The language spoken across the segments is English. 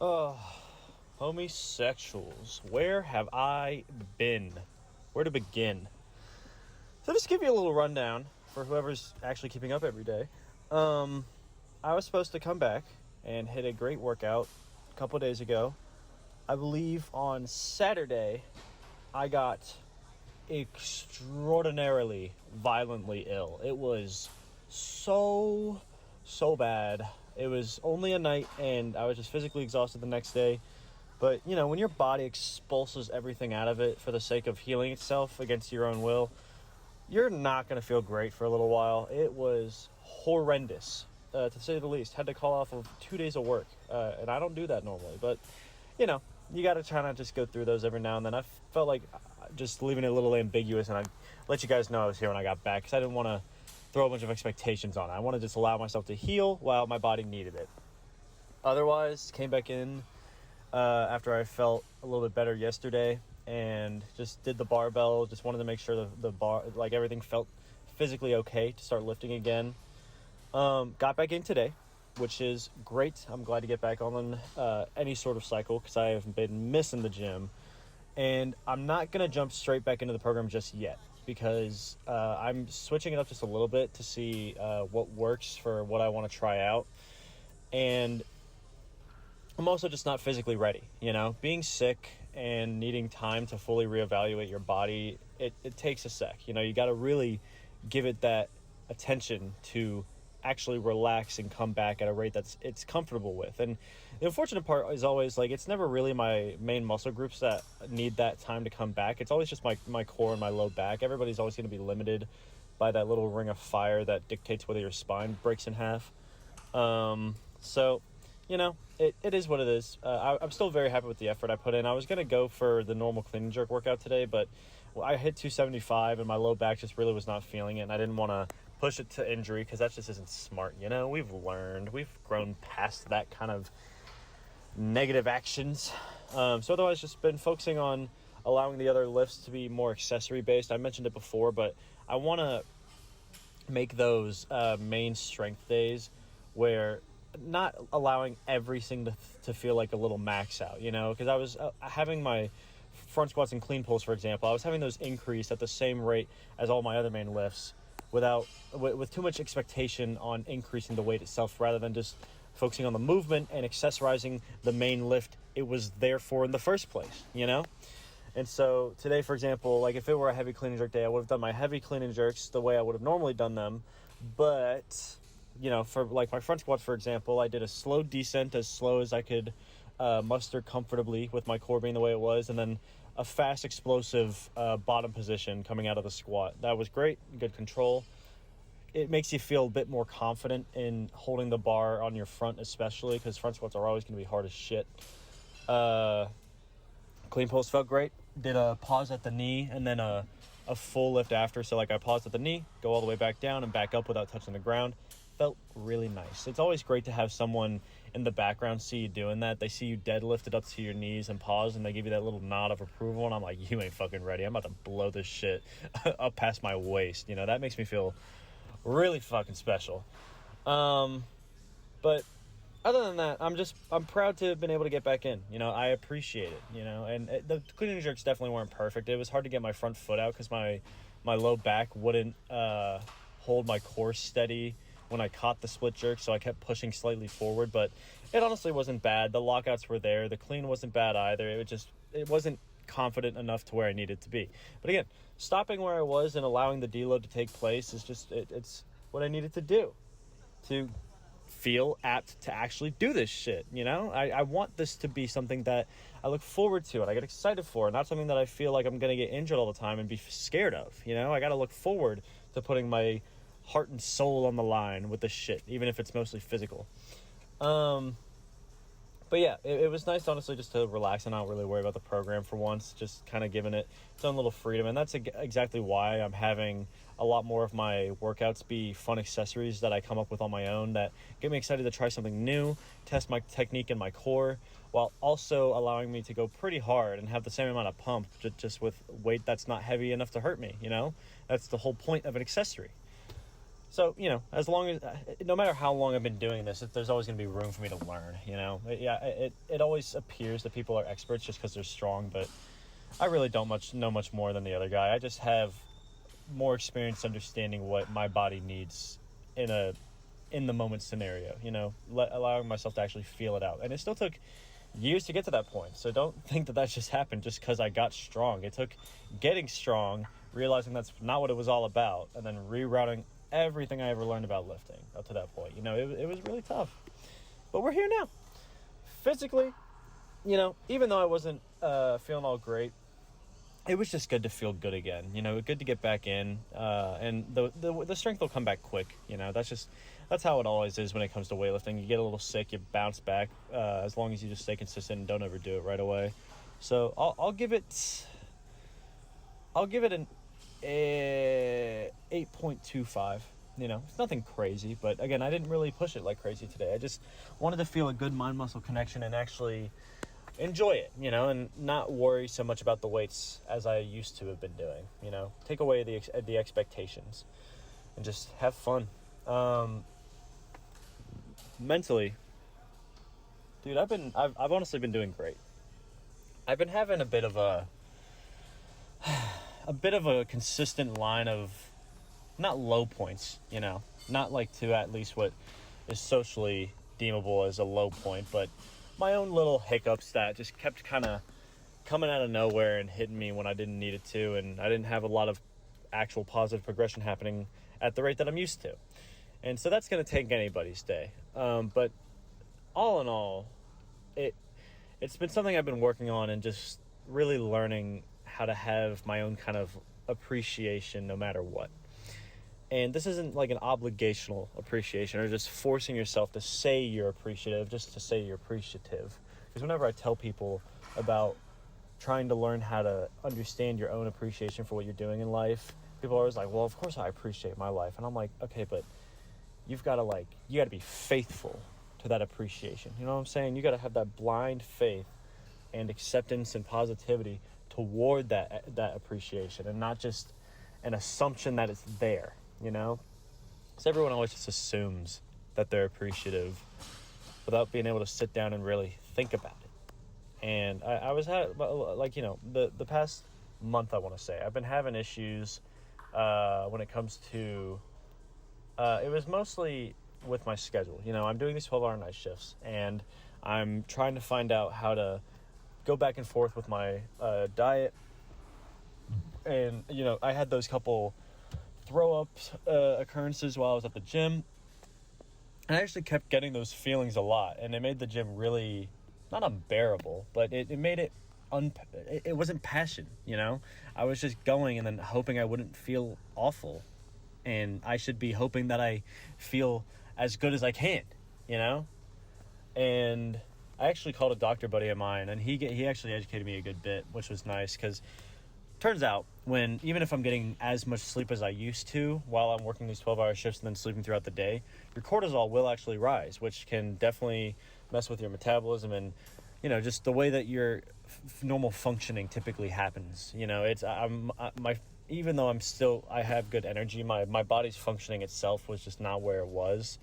Oh, homosexuals. Where have I been? Where to begin? So just give you a little rundown for whoever's actually keeping up every day. Um, I was supposed to come back and hit a great workout a couple days ago. I believe on Saturday I got extraordinarily violently ill. It was so bad. It was only a night and I was just physically exhausted the next day. But, when your body expulses everything out of it for the sake of healing itself against your own will, you're not going to feel great for a little while. It was horrendous, to say the least. Had to call off of 2 days of work. And I don't do that normally. But, you got to try not just go through those every now and then. I felt like just leaving it a little ambiguous, and I let you guys know I was here when I got back because I didn't want to throw a bunch of expectations on it. I want to just allow myself to heal while my body needed it. Otherwise, came back in after I felt a little bit better yesterday and just did the barbell. Just wanted to make sure the bar, like everything felt physically okay to start lifting again. Got back in today, which is great. I'm glad to get back on any sort of cycle because I have been missing the gym. And I'm not going to jump straight back into the program just yet because I'm switching it up just a little bit to see what works for what I want to try out. And I'm also just not physically ready. Being sick and needing time to fully reevaluate your body, it takes a sec. You got to really give it that attention to actually relax and come back at a rate it's comfortable with. And the unfortunate part is always like it's never really my main muscle groups that need that time to come back. It's always just my core and my low back. Everybody's always going to be limited by that little ring of fire that dictates whether your spine breaks in half. So it is what it is. I'm still very happy with the effort I put in. I was going to go for the normal clean and jerk workout today, but I hit 275 and my low back just really was not feeling it, and I didn't want to push it to injury because that just isn't smart. We've grown past that kind of negative actions. So otherwise, just been focusing on allowing the other lifts to be more accessory based. I mentioned it before, but I want to make those main strength days where not allowing everything to feel like a little max out, because I was having my front squats and clean pulls, for example. I was having those increase at the same rate as all my other main lifts with too much expectation on increasing the weight itself rather than just focusing on the movement and accessorizing the main lift it was there for in the first place, And so today, for example, like if it were a heavy clean and jerk day, I would have done my heavy clean and jerks the way I would have normally done them. But, for like my front squat, for example, I did a slow descent as slow as I could muster comfortably with my core being the way it was. And then a fast, explosive bottom position coming out of the squat. That was great. Good control. It makes you feel a bit more confident in holding the bar on your front, especially because front squats are always going to be hard as shit. Clean pulls felt great. Did a pause at the knee and then a full lift after. So like I paused at the knee, go all the way back down and back up without touching the ground. Felt really nice. It's always great to have someone in the background see you doing that. They see you deadlifted up to your knees and pause, and they give you that little nod of approval, and I'm like, you ain't fucking ready. I'm about to blow this shit up past my waist. That makes me feel really fucking special. But other than that, I'm proud to have been able to get back in. I appreciate it, and the clean and jerks definitely weren't perfect. It was hard to get my front foot out because my low back wouldn't hold my core steady when I caught the split jerk, so I kept pushing slightly forward, but it honestly wasn't bad. The lockouts were there. The clean wasn't bad either. It wasn't confident enough to where I needed to be. But again, stopping where I was and allowing the deload to take place is just, it's what I needed to do to feel apt to actually do this shit. I want this to be something that I look forward to and I get excited for, not something that I feel like I'm going to get injured all the time and be scared of. I got to look forward to putting my heart and soul on the line with this shit, even if it's mostly physical. But yeah, it was nice, honestly, just to relax and not really worry about the program for once, just kind of giving it its own little freedom. And that's exactly why I'm having a lot more of my workouts be fun accessories that I come up with on my own that get me excited to try something new, test my technique and my core, while also allowing me to go pretty hard and have the same amount of pump just with weight that's not heavy enough to hurt me. That's the whole point of an accessory. So, as long as, no matter how long I've been doing this, there's always going to be room for me to learn, it always appears that people are experts just because they're strong, but I really don't know much more than the other guy. I just have more experience understanding what my body needs in the moment scenario, allowing myself to actually feel it out. And it still took years to get to that point. So don't think that just happened just because I got strong. It took getting strong, realizing that's not what it was all about, and then rerouting everything I ever learned about lifting up to that point. It was really tough. But we're here now. Physically, even though I wasn't feeling all great, it was just good to feel good again. Good to get back in, and the strength will come back quick. That's how it always is when it comes to weightlifting. You get a little sick, you bounce back, as long as you just stay consistent and don't overdo it right away. So I'll give it an 8.25. It's nothing crazy, but again, I didn't really push it like crazy today. I just wanted to feel a good mind-muscle connection and actually enjoy it, and not worry so much about the weights as I used to have been doing. Take away the expectations and just have fun. Mentally, dude, I've honestly been doing great. I've been having a bit of a consistent line of not low points, not like to at least what is socially deemable as a low point, but my own little hiccups that just kept kind of coming out of nowhere and hitting me when I didn't need it to, and I didn't have a lot of actual positive progression happening at the rate that I'm used to. And so that's going to take anybody's day. But all in all, it's been something I've been working on and just really learning how to have my own kind of appreciation no matter what. And this isn't like an obligational appreciation or just forcing yourself to say you're appreciative just to say you're appreciative. Because whenever I tell people about trying to learn how to understand your own appreciation for what you're doing in life, people are always like, well, of course I appreciate my life. And I'm like, okay, but you got to be faithful to that appreciation. You know what I'm saying? You got to have that blind faith and acceptance and positivity toward that appreciation, and not just an assumption that it's there. Because everyone always just assumes that they're appreciative without being able to sit down and really think about it. And I was the past month, I want to say, I've been having issues when it comes to, it was mostly with my schedule. I'm doing these 12-hour night shifts, and I'm trying to find out how to go back and forth with my diet. And, I had those couple throw-up occurrences while I was at the gym. And I actually kept getting those feelings a lot, and it made the gym really, not unbearable, but it made it, it wasn't passion, I was just going and then hoping I wouldn't feel awful. And I should be hoping that I feel as good as I can, And I actually called a doctor buddy of mine, and he actually educated me a good bit, which was nice, because turns out even if I'm getting as much sleep as I used to while I'm working these 12-hour shifts and then sleeping throughout the day, your cortisol will actually rise, which can definitely mess with your metabolism and, just the way that your normal functioning typically happens. Even though I have good energy, my body's functioning itself was just not where it was.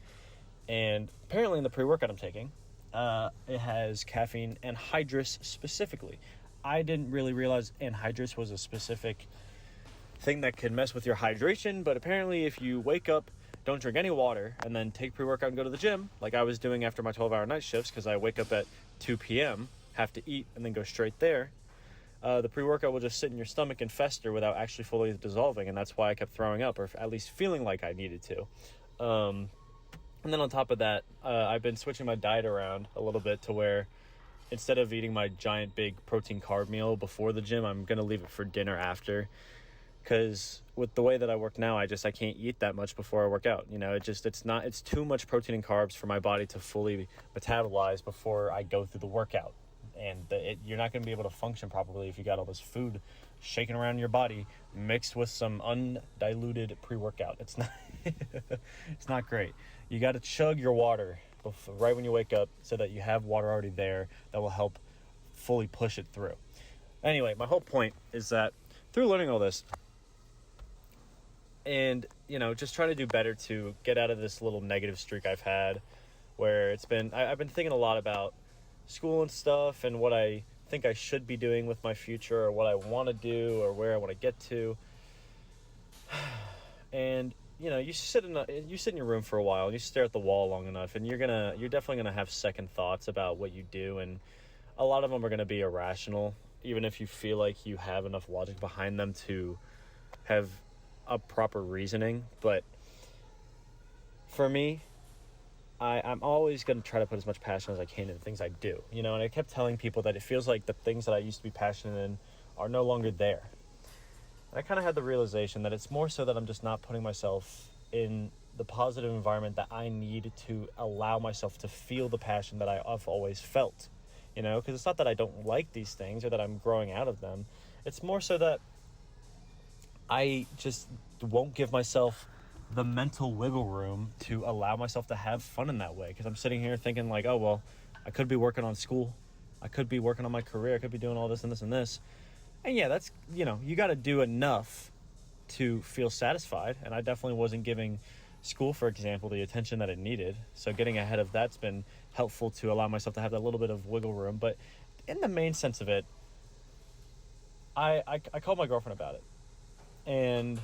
And apparently in the pre-workout I'm taking, it has caffeine, anhydrous specifically. I didn't really realize anhydrous was a specific thing that could mess with your hydration, but apparently if you wake up, don't drink any water, and then take pre-workout and go to the gym, like I was doing after my 12-hour night shifts, because I wake up at 2 p.m., have to eat, and then go straight there, the pre-workout will just sit in your stomach and fester without actually fully dissolving, and that's why I kept throwing up, or at least feeling like I needed to. And then on top of that, I've been switching my diet around a little bit to where instead of eating my giant big protein carb meal before the gym, I'm going to leave it for dinner after. Because with the way that I work now, I can't eat that much before I work out. It's too much protein and carbs for my body to fully metabolize before I go through the workout. And you're not going to be able to function properly if you got all this food shaking around your body mixed with some undiluted pre-workout. It's not great. You got to chug your water right when you wake up so that you have water already there that will help fully push it through. Anyway, my whole point is that through learning all this, And, just trying to do better to get out of this little negative streak I've had where I've been thinking a lot about school and stuff and what I think I should be doing with my future or what I want to do or where I want to get to. And, you sit in your room for a while and you stare at the wall long enough and you're definitely going to have second thoughts about what you do. And a lot of them are going to be irrational, even if you feel like you have enough logic behind them to have a proper reasoning. But for me, I'm always going to try to put as much passion as I can into things I do, and I kept telling people that it feels like the things that I used to be passionate in are no longer there. And I kind of had the realization that it's more so that I'm just not putting myself in the positive environment that I need to allow myself to feel the passion that I've always felt, because it's not that I don't like these things or that I'm growing out of them. It's more so that I just won't give myself the mental wiggle room to allow myself to have fun in that way, because I'm sitting here thinking like, oh, well, I could be working on school, I could be working on my career, I could be doing all this and this and this. And yeah, that's, you got to do enough to feel satisfied. And I definitely wasn't giving school, for example, the attention that it needed. So getting ahead of that's been helpful to allow myself to have that little bit of wiggle room. But in the main sense of it, I called my girlfriend about it. And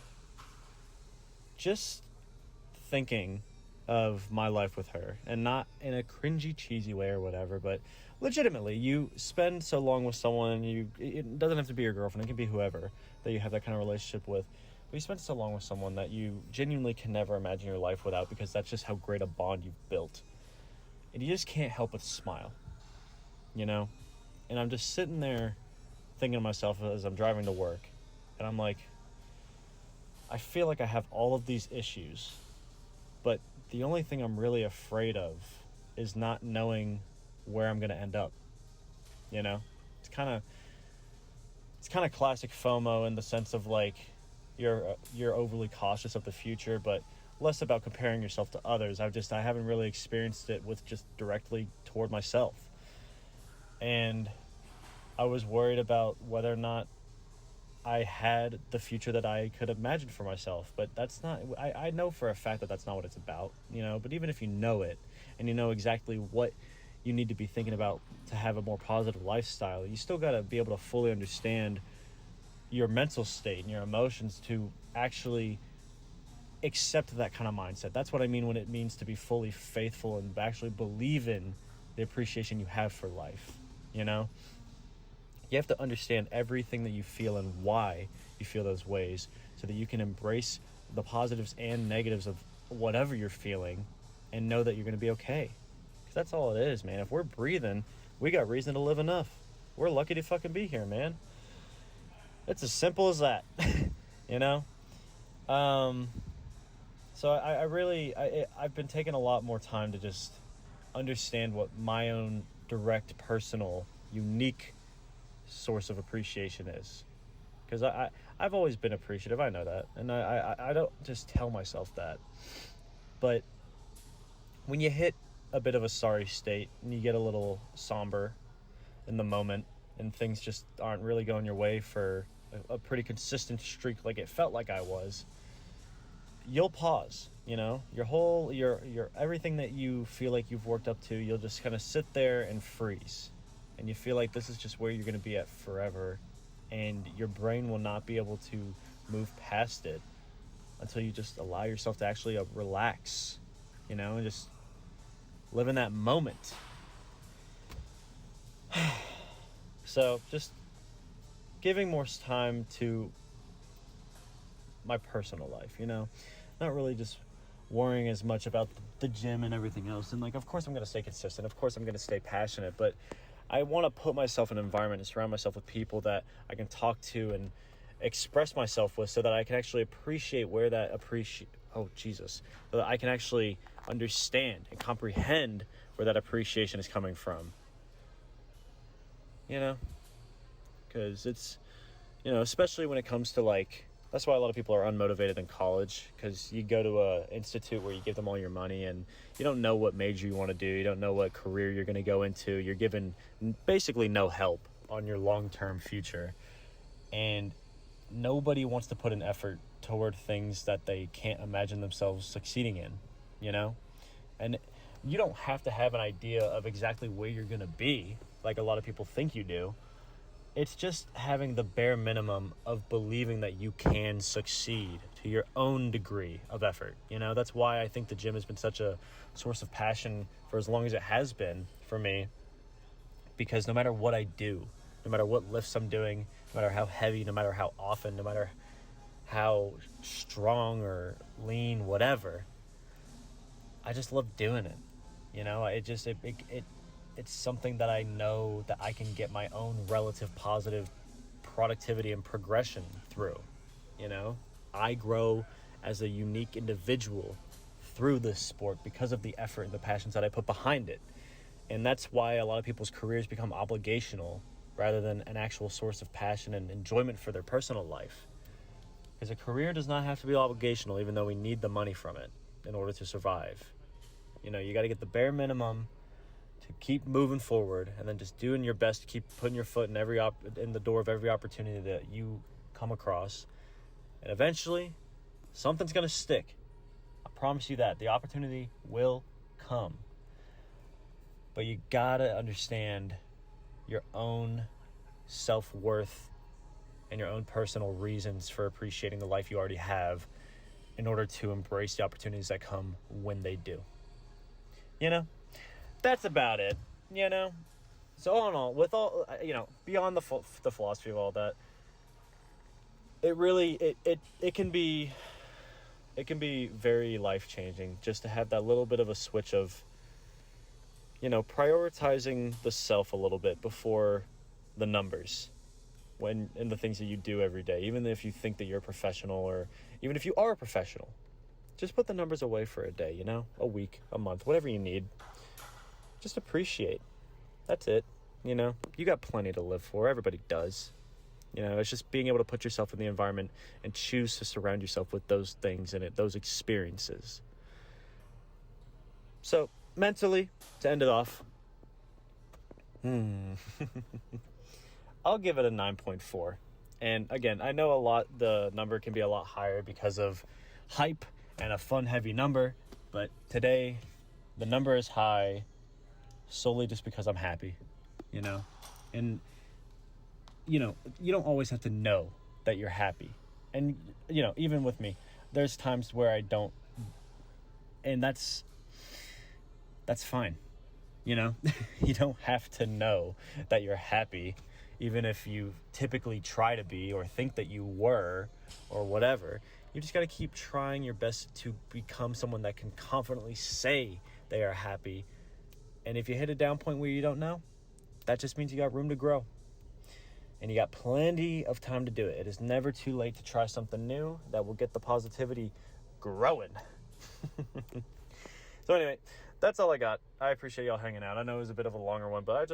just thinking of my life with her, and not in a cringy, cheesy way or whatever, but legitimately, you spend so long with someone, it doesn't have to be your girlfriend, it can be whoever that you have that kind of relationship with, but you spend so long with someone that you genuinely can never imagine your life without, because that's just how great a bond you've built. And you just can't help but smile, and I'm just sitting there thinking to myself as I'm driving to work, and I'm like, I feel like I have all of these issues, but the only thing I'm really afraid of is not knowing where I'm going to end up. It's kind of classic FOMO in the sense of like you're overly cautious of the future, but less about comparing yourself to others. I haven't really experienced it with just directly toward myself. And I was worried about whether or not I had the future that I could imagine for myself, but that's not, I know for a fact that that's not what it's about, but even if you know it and you know exactly what you need to be thinking about to have a more positive lifestyle, you still got to be able to fully understand your mental state and your emotions to actually accept that kind of mindset. That's what I mean when it means to be fully faithful and actually believe in the appreciation you have for life, You have to understand everything that you feel and why you feel those ways so that you can embrace the positives and negatives of whatever you're feeling and know that you're going to be okay. Because that's all it is, man. If we're breathing, we got reason to live enough. We're lucky to fucking be here, man. It's as simple as that, So I've been taking a lot more time to just understand what my own direct, personal, unique source of appreciation is, because I've always been appreciative. I know that, and I don't just tell myself that, but when you hit a bit of a sorry state and you get a little somber in the moment and things just aren't really going your way for a pretty consistent streak like it felt like I was, you'll pause, your everything that you feel like you've worked up to, you'll just kind of sit there and freeze. And you feel like this is just where you're going to be at forever, and your brain will not be able to move past it until you just allow yourself to actually relax, and just live in that moment. So just giving more time to my personal life, not really just worrying as much about the gym and everything else. And like, of course I'm going to stay consistent, of course I'm going to stay passionate, but I want to put myself in an environment and surround myself with people that I can talk to and express myself with, so that I can actually appreciate so that I can actually understand and comprehend where that appreciation is coming from. Because it's, especially when it comes to like, that's why a lot of people are unmotivated in college, because you go to a institute where you give them all your money and you don't know what major you want to do. You don't know what career you're going to go into. You're given basically no help on your long-term future. And nobody wants to put an effort toward things that they can't imagine themselves succeeding in, you know? And you don't have to have an idea of exactly where you're going to be, like a lot of people think you do. It's just having the bare minimum of believing that you can succeed to your own degree of effort. You know, that's why I think the gym has been such a source of passion for as long as it has been for me. Because no matter what I do, no matter what lifts I'm doing, no matter how heavy, no matter how often, no matter how strong or lean, whatever, I just love doing it. You know, it's something that I know that I can get my own relative positive productivity and progression through. You know, I grow as a unique individual through this sport because of the effort and the passions that I put behind it. And that's why a lot of people's careers become obligational rather than an actual source of passion and enjoyment for their personal life. Because a career does not have to be obligational, even though we need the money from it in order to survive. You know, you got to get the bare minimum to keep moving forward, and then just doing your best to keep putting your foot in in the door of every opportunity that you come across. And eventually, something's going to stick. I promise you that. The opportunity will come. But you got to understand your own self-worth and your own personal reasons for appreciating the life you already have in order to embrace the opportunities that come when they do. You know? That's about it, you know? So all in all, with all, you know, beyond the philosophy of all that, it really, it can be very life-changing just to have that little bit of a switch of, you know, prioritizing the self a little bit before the numbers when in the things that you do every day, even if you think that you're a professional, or even if you are a professional, just put the numbers away for a day, you know, a week, a month, whatever you need. Just appreciate. That's it. You know, you got plenty to live for. Everybody does. You know, it's just being able to put yourself in the environment and choose to surround yourself with those things and those experiences. So, mentally, to end it off, I'll give it a 9.4. And again, I know the number can be a lot higher because of hype and a fun, heavy number. But today, the number is high solely just because I'm happy, you know? And, you know, you don't always have to know that you're happy. And, you know, even with me, there's times where I don't. And that's fine, you know? You don't have to know that you're happy, even if you typically try to be or think that you were or whatever. You just got to keep trying your best to become someone that can confidently say they are happy. And if you hit a down point where you don't know, that just means you got room to grow. And you got plenty of time to do it. It is never too late to try something new that will get the positivity growing. So anyway, that's all I got. I appreciate y'all hanging out. I know it was a bit of a longer one, but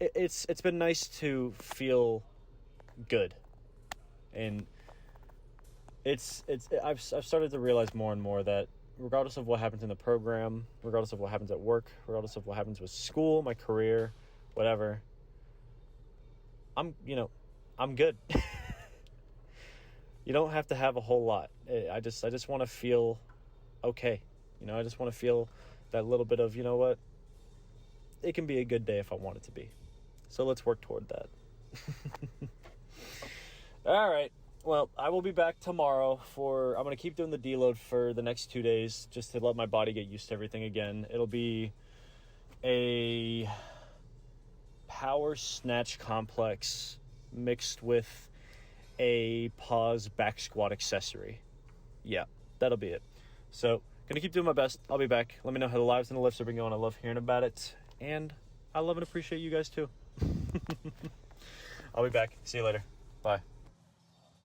it's been nice to feel good. And I've started to realize more and more that regardless of what happens in the program, regardless of what happens at work, regardless of what happens with school, my career, whatever, I'm good. You don't have to have a whole lot. I just want to feel okay. You know, I just want to feel that little bit of, you know what, it can be a good day if I want it to be. So let's work toward that. All right. Well, I will be back tomorrow I'm going to keep doing the deload for the next 2 days just to let my body get used to everything again. It'll be a power snatch complex mixed with a pause back squat accessory. Yeah, that'll be it. So, going to keep doing my best. I'll be back. Let me know how the lives and the lifts have been going. I love hearing about it. And I love and appreciate you guys too. I'll be back. See you later. Bye.